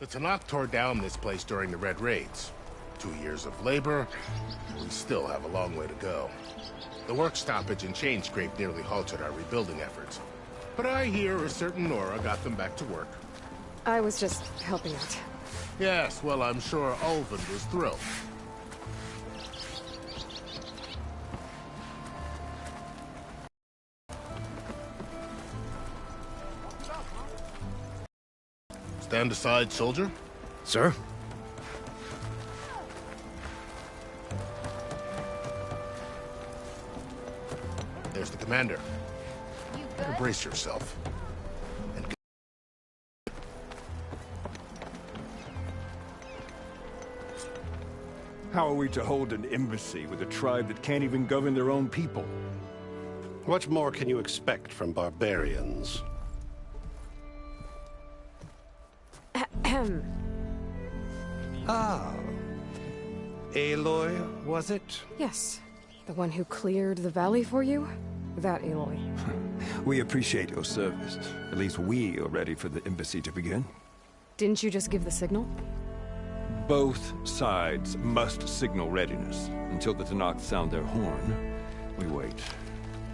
The Tanakh tore down this place during the Red Raids. 2 years of labor, we still have a long way to go. The work stoppage and chain scrape nearly halted our rebuilding efforts. But I hear a certain Nora got them back to work. I was just helping out. Yes, well, I'm sure Ulvund was thrilled. Stand aside, soldier. Sir? There's the commander. Brace yourself. How are we to hold an embassy with a tribe that can't even govern their own people? What more can you expect from barbarians? Ah. Aloy, was it? Yes. The one who cleared the valley for you? That Aloy. We appreciate your service. At least we are ready for the embassy to begin. Didn't you just give the signal? Both sides must signal readiness. Until the Tanakh sound their horn, we wait.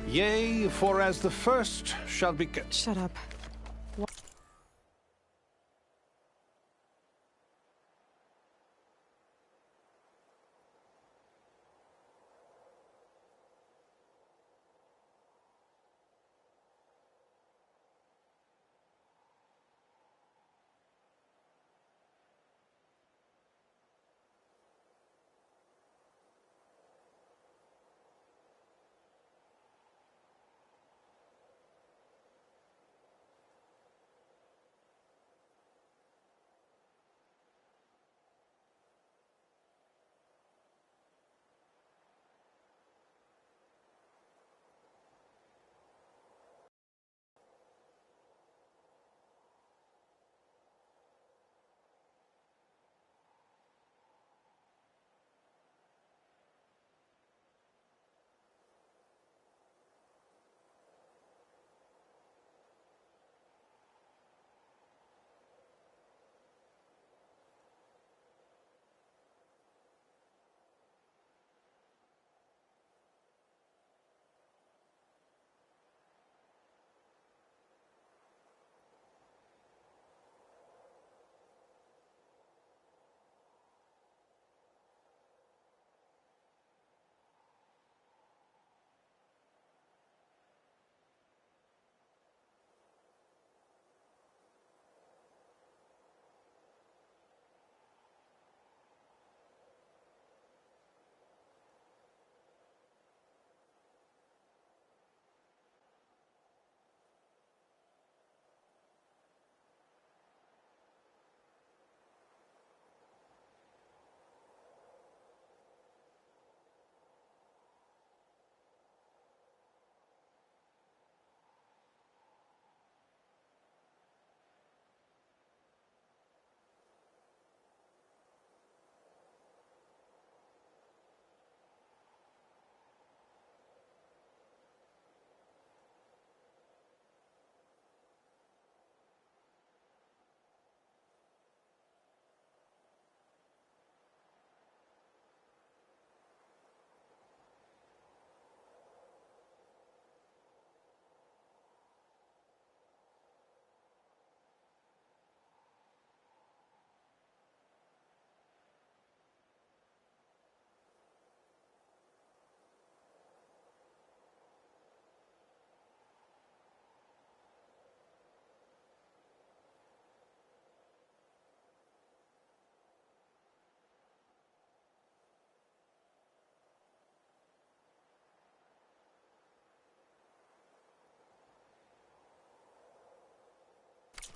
Yea, for as the first shall be... Shut up.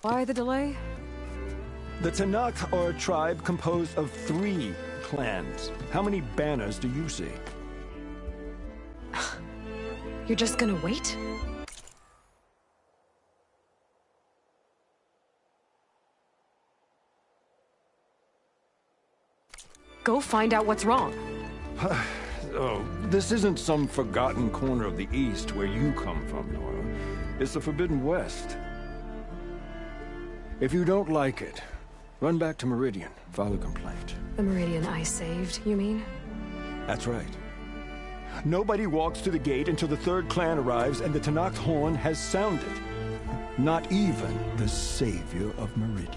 Why the delay? The Tanakh are a tribe composed of 3 clans. How many banners do you see? You're just gonna wait? Go find out what's wrong. Oh, this isn't some forgotten corner of the East where you come from, Nora. It's the Forbidden West. If you don't like it, Run back to Meridian, file a complaint. The Meridian I saved, you mean? That's right. Nobody walks to the gate until the third clan arrives and the Tenakth horn has sounded. Not even the savior of Meridian.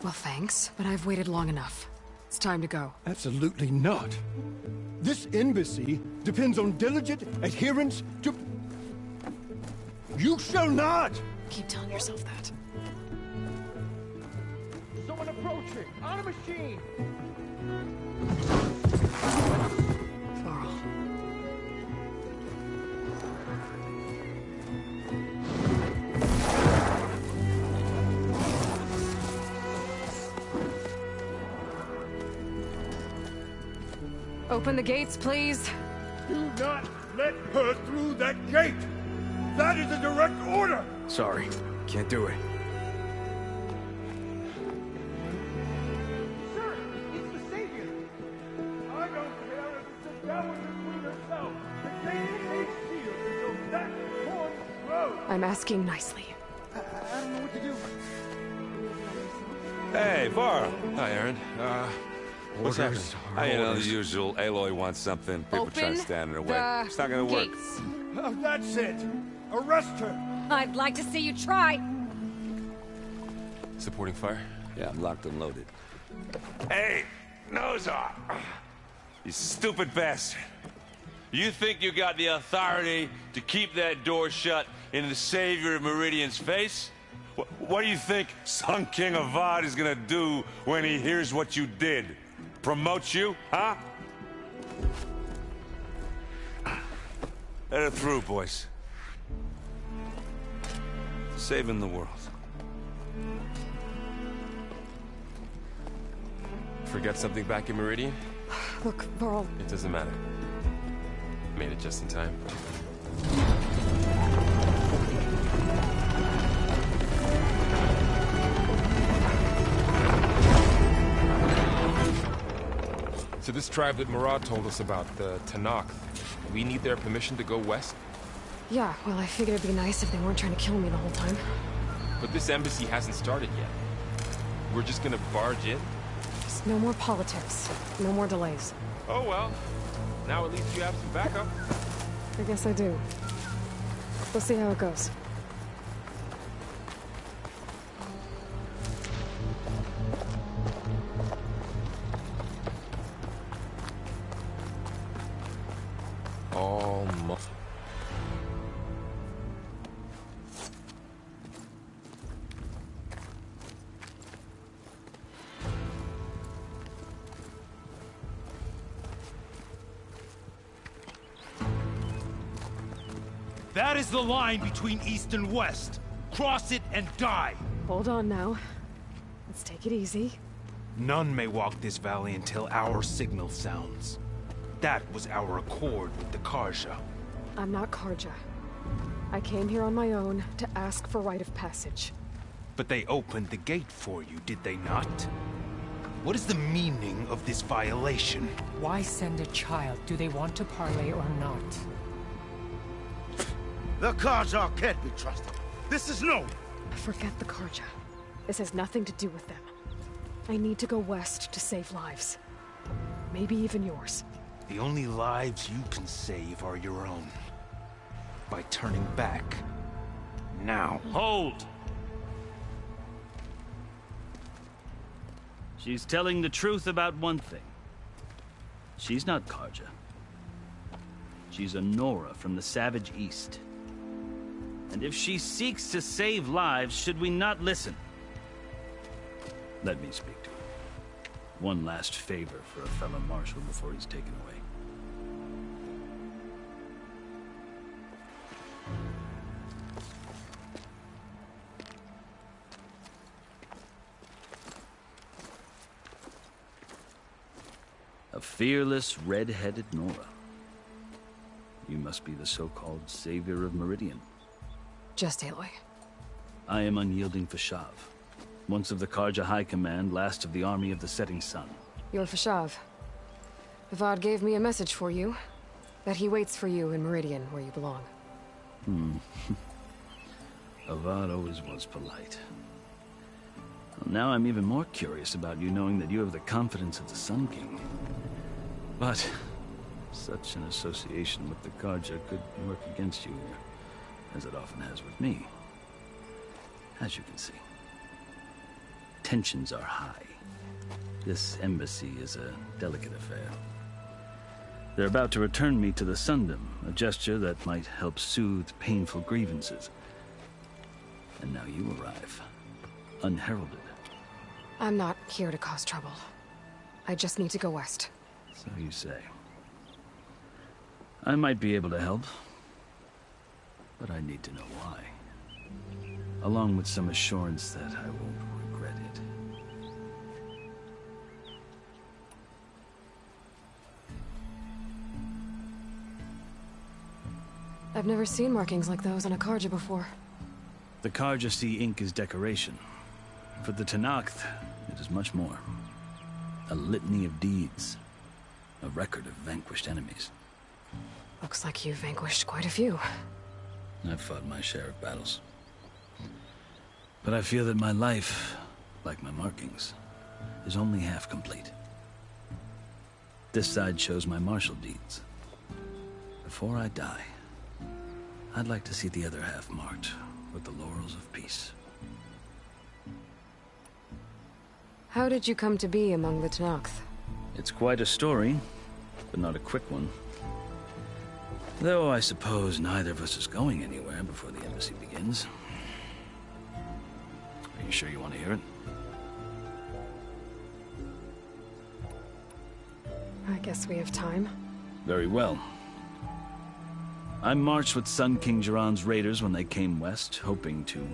Well, thanks, but I've waited long enough. It's time to go. Absolutely not. This embassy depends on diligent adherence to... You shall not! Keep telling yourself that. Someone approaching! On a machine! Varl. Open the gates, please. Do not let her through that gate! That is a direct order! Sorry, can't do it. Sir, it's the Savior! I don't care if it's the Dowager Queen herself! The gate remains sealed until that horn blows! I'm asking nicely. I don't know what to do. Hey, Varl. Hi, Aaron. What's happening? Orders. You know, the usual. Aloy wants something. People try to stand in her way. It's not gonna work. Gates. Oh, that's it! Arrest her! I'd like to see you try. Supporting fire? Yeah, I'm locked and loaded. Hey, Nozar! You stupid bastard. You think you got the authority to keep that door shut in the Savior of Meridian's face? What do you think Sun King Avad is gonna do when he hears what you did? Promote you, huh? Let her through, boys. Saving the world. Forget something back in Meridian? Look, Varl. It doesn't matter. Made it just in time. So this tribe that Murad told us about, the Tenakth, we need their permission to go west? Yeah, well, I figured it'd be nice if they weren't trying to kill me the whole time. But this embassy hasn't started yet. We're just gonna barge in? Just no more politics. No more delays. Oh well. Now at least you have some backup. I guess I do. We'll see how it goes. Almost. That is the line between East and West. Cross it and die. Hold on now. Let's take it easy. None may walk this valley until our signal sounds. That was our accord with the Carja. I'm not Carja. I came here on my own to ask for rite of passage. But they opened the gate for you, did they not? What is the meaning of this violation? Why send a child? Do they want to parley or not? The Carja can't be trusted. This is no... Forget the Carja. This has nothing to do with them. I need to go west to save lives. Maybe even yours. The only lives you can save are your own. By turning back. Now. Hold! She's telling the truth about one thing. She's not Carja. She's a Nora from the Savage East. And if she seeks to save lives, should we not listen? Let me speak to her. One last favor for a fellow marshal before he's taken away. A fearless, red-headed Nora. You must be the so-called savior of Meridian. Just Aloy. I am unyielding Fashav. Once of the Carja High Command, last of the army of the Setting Sun. You're Fashav. Avad gave me a message for you. That he waits for you in Meridian, where you belong. Avad always was polite. Well, now I'm even more curious about you knowing that you have the confidence of the Sun King. But such an association with the Carja could work against you, as it often has with me. As you can see, tensions are high. This embassy is a delicate affair. They're about to return me to the Sundom, a gesture that might help soothe painful grievances. And now you arrive, unheralded. I'm not here to cause trouble. I just need to go west. So you say. I might be able to help, but I need to know why. Along with some assurance that I won't regret it. I've never seen markings like those on a Carja before. The Carja see ink as decoration. For the Tenakth, it is much more. A litany of deeds. A record of vanquished enemies. Looks like you've vanquished quite a few. I've fought my share of battles. But I feel that my life, like my markings, is only half complete. This side shows my martial deeds. Before I die, I'd like to see the other half marked with the laurels of peace. How did you come to be among the Tenakth? It's quite a story, but not a quick one. Though I suppose neither of us is going anywhere before the embassy begins. Are you sure you want to hear it? I guess we have time. Very well. I marched with Sun King Jiran's raiders when they came west, hoping to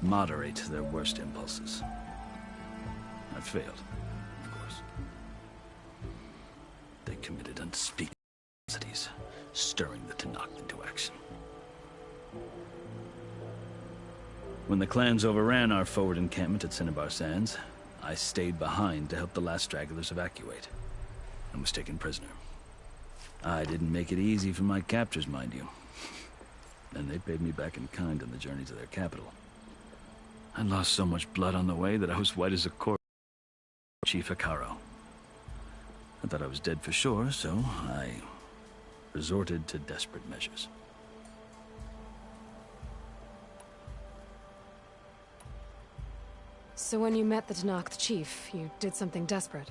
moderate their worst impulses. I failed, of course. They committed unspeakable atrocities, stirring the Tenakth into action. When the clans overran our forward encampment at Cinnabar Sands, I stayed behind to help the last stragglers evacuate, and was taken prisoner. I didn't make it easy for my captors, mind you. And they paid me back in kind on the journey to their capital. I lost so much blood on the way that I was white as a corpse. Chief Hekarro. I thought I was dead for sure, so I resorted to desperate measures. So when you met the Tenakth chief, you did something desperate?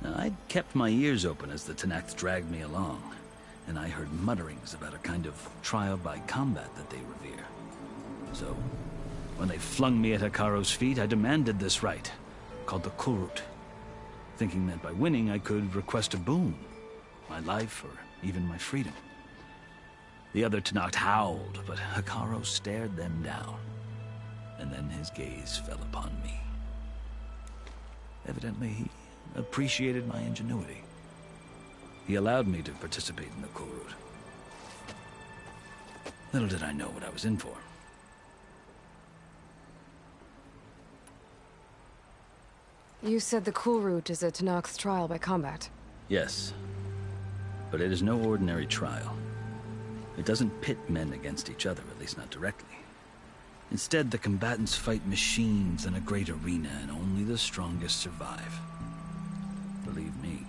Now, I'd kept my ears open as the Tenakth dragged me along, and I heard mutterings about a kind of trial by combat that they revere. So, when they flung me at Hekarro's feet, I demanded this rite, called the Kulrut, thinking that by winning I could request a boon, my life or even my freedom. The other Tenakth howled, but Hekarro stared them down, and then his gaze fell upon me. Evidently, he appreciated my ingenuity. He allowed me to participate in the Kulrut. Little did I know what I was in for. You said the Kulrut is a Tenakth trial by combat. Yes, but it is no ordinary trial. It doesn't pit men against each other, at least not directly. Instead, the combatants fight machines in a great arena, and only the strongest survive. Believe me,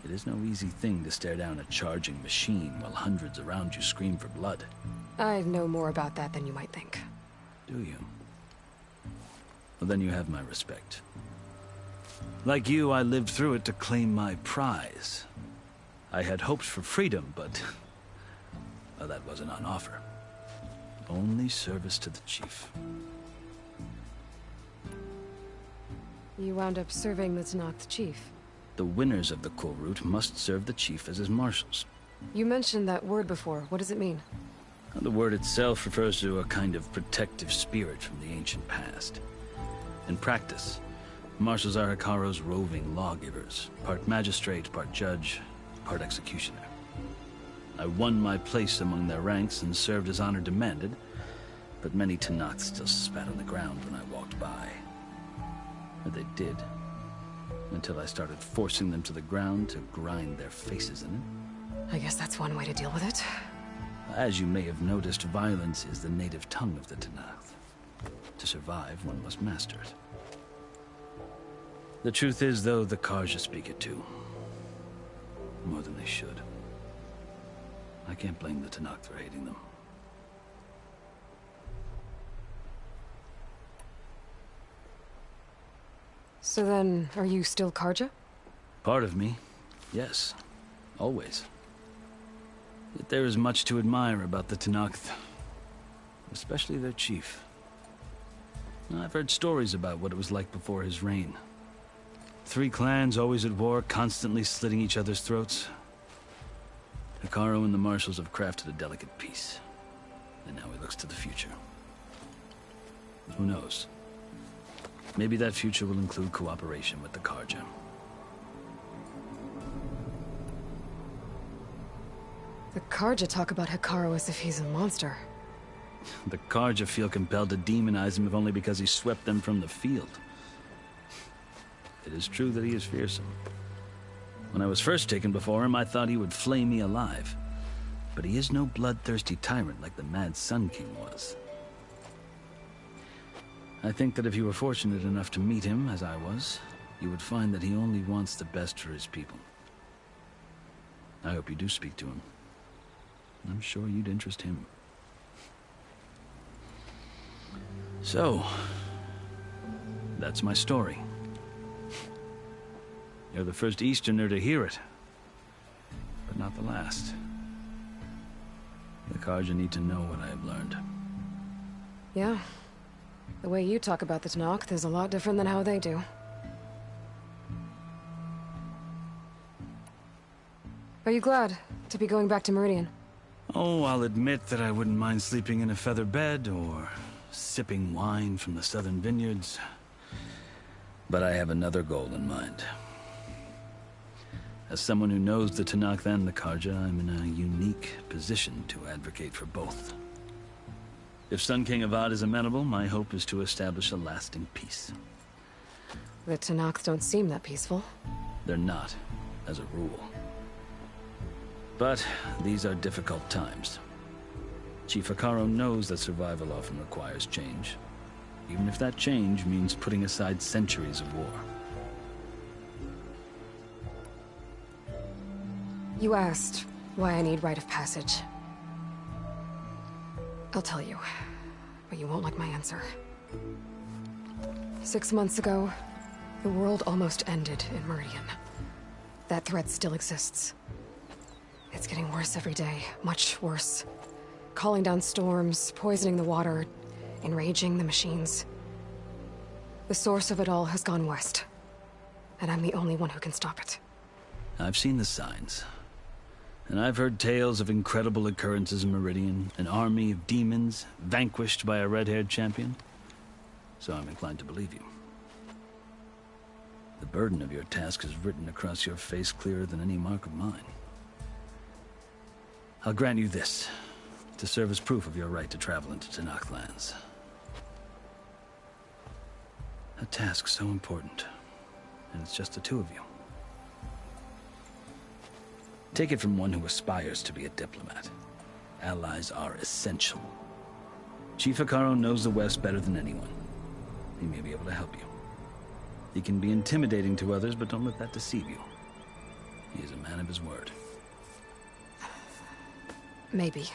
it is no easy thing to stare down a charging machine while hundreds around you scream for blood. I know more about that than you might think. Do you? Well, then you have my respect. Like you, I lived through it to claim my prize. I had hopes for freedom, but well, that wasn't on offer. Only service to the chief. You wound up serving the Tenakth chief. The winners of the Kulrut must serve the chief as his marshals. You mentioned that word before. What does it mean? The word itself refers to a kind of protective spirit from the ancient past. In practice, marshals are Hekarro's roving lawgivers, part magistrate, part judge, part executioner. I won my place among their ranks and served as honor demanded, but many Tenakth still spat on the ground when I walked by. Or they did, until I started forcing them to the ground to grind their faces in it. I guess that's one way to deal with it. As you may have noticed, violence is the native tongue of the Tenakth. To survive, one must master it. The truth is, though, the Carja speak it too. More than they should. I can't blame the Tenakth for hating them. So then, are you still Carja? Part of me, yes. Always. Yet there is much to admire about the Tenakth. Especially their chief. I've heard stories about what it was like before his reign. 3 clans always at war, constantly slitting each other's throats. Hekarro and the Marshals have crafted a delicate peace. And now he looks to the future. Who knows? Maybe that future will include cooperation with the Carja. The Carja talk about Hekarro as if he's a monster. The Carja feel compelled to demonize him if only because he swept them from the field. It is true that he is fearsome. When I was first taken before him, I thought he would flay me alive. But he is no bloodthirsty tyrant like the Mad Sun King was. I think that if you were fortunate enough to meet him, as I was, you would find that he only wants the best for his people. I hope you do speak to him. I'm sure you'd interest him. So, that's my story. You're the first Easterner to hear it, but not the last. The Carja need to know what I have learned. Yeah. The way you talk about the Tenakth is a lot different than how they do. Are you glad to be going back to Meridian? Oh, I'll admit that I wouldn't mind sleeping in a feather bed or sipping wine from the southern vineyards. But I have another goal in mind. As someone who knows the Tenakth and the Carja, I'm in a unique position to advocate for both. If Sun King Avad is amenable, my hope is to establish a lasting peace. The Tenakth don't seem that peaceful. They're not, as a rule. But these are difficult times. Chief Hekarro knows that survival often requires change, even if that change means putting aside centuries of war. You asked why I need rite of passage. I'll tell you, but you won't like my answer. 6 months ago, the world almost ended in Meridian. That threat still exists. It's getting worse every day, much worse. Calling down storms, poisoning the water, enraging the machines. The source of it all has gone west, and I'm the only one who can stop it. I've seen the signs. And I've heard tales of incredible occurrences in Meridian, an army of demons vanquished by a red-haired champion. So I'm inclined to believe you. The burden of your task is written across your face clearer than any mark of mine. I'll grant you this, to serve as proof of your right to travel into Tenakth lands. A task so important, and it's just the 2 of you. Take it from one who aspires to be a diplomat. Allies are essential. Chief Hekarro knows the West better than anyone. He may be able to help you. He can be intimidating to others, but don't let that deceive you. He is a man of his word. Maybe.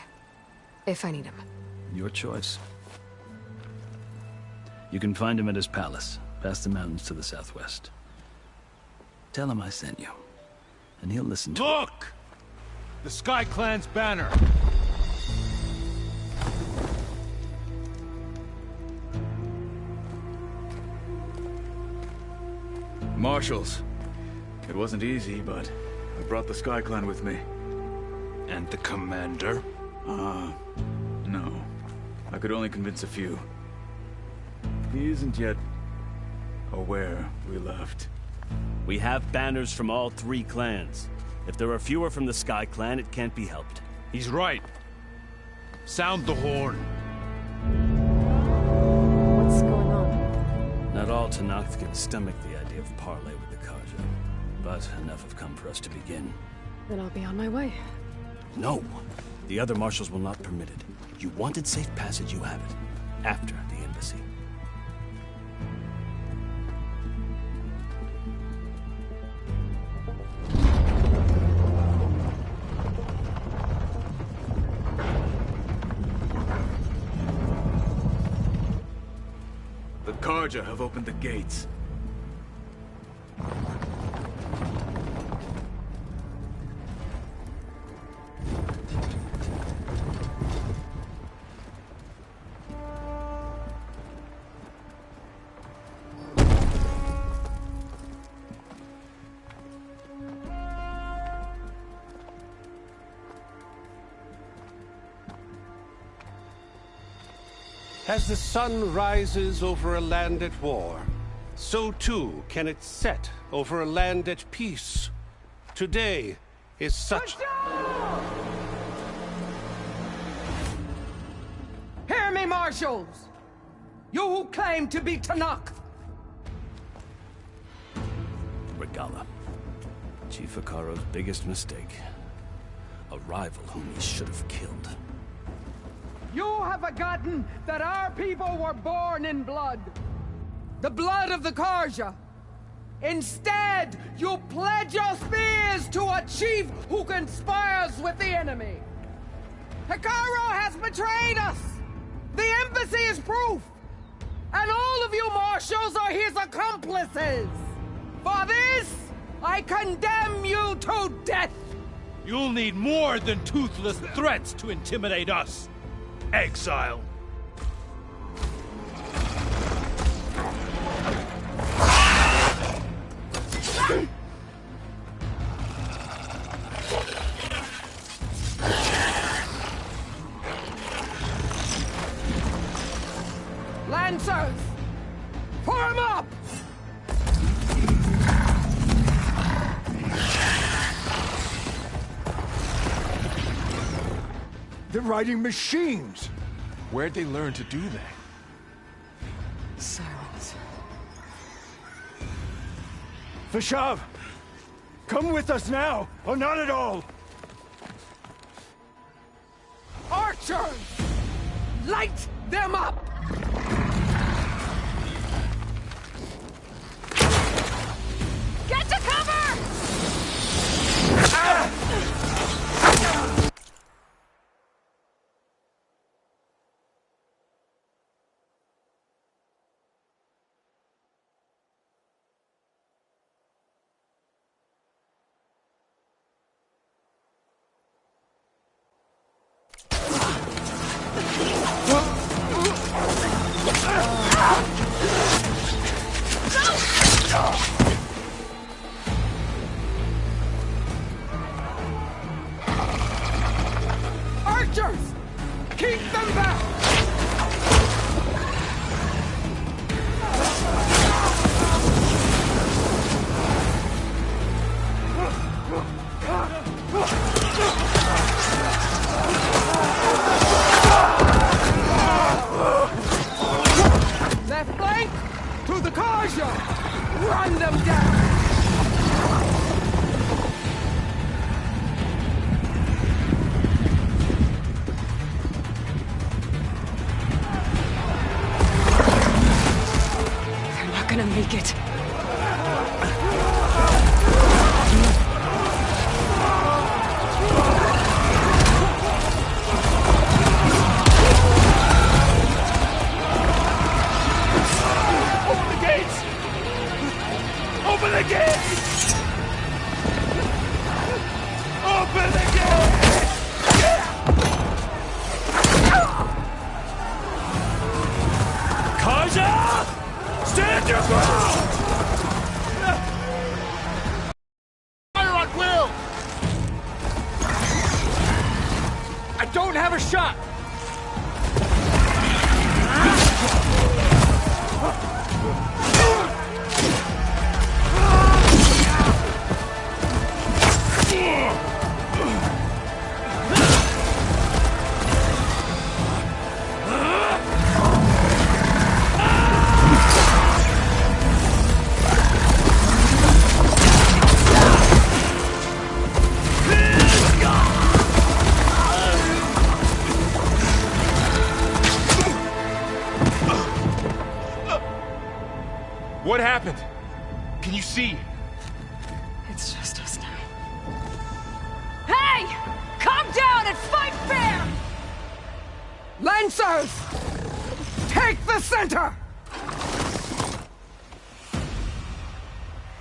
If I need him. Your choice. You can find him at his palace, past the mountains to the southwest. Tell him I sent you, and he'll listen to Look! The Sky Clan's banner! Marshals. It wasn't easy, but I brought the Sky Clan with me. And the commander? No. I could only convince a few. He isn't yet aware we left. We have banners from all 3 clans. If there are fewer from the Sky Clan, it can't be helped. He's right. Sound the horn. What's going on? Not all Tenakth can stomach the idea of parley with the Carja, but enough have come for us to begin. Then I'll be on my way. No. The other marshals will not permit it. You wanted safe passage, you have it. After the embassy. The Carja have opened the gates. As the sun rises over a land at war, so too can it set over a land at peace. Today is such... Hear me, marshals! You who claim to be Tanakh! Regalla. Chief Hekarro's biggest mistake. A rival whom he should have killed. You have forgotten that our people were born in blood. The blood of the Carja. Instead, you pledge your spears to a chief who conspires with the enemy. Hekarro has betrayed us. The embassy is proof. And all of you marshals are his accomplices. For this, I condemn you to death. You'll need more than toothless threats to intimidate us. Exile. Lancers, form up! They're riding machines! Where'd they learn to do that? Silence. Vashav! Come with us now, or not at all! Archers! Light them up! Get to cover! Archers! Keep them back! Left flank to the Carja! Run them down! They're not gonna make it. Open the gates! Open the gates! Open the gates! Carja! Stand your ground! Fire on will! I don't have a shot! Clear! happened? Can you see? It's just us now. Hey! Calm down and fight fair! Lancers! Take the center!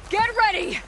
Get ready!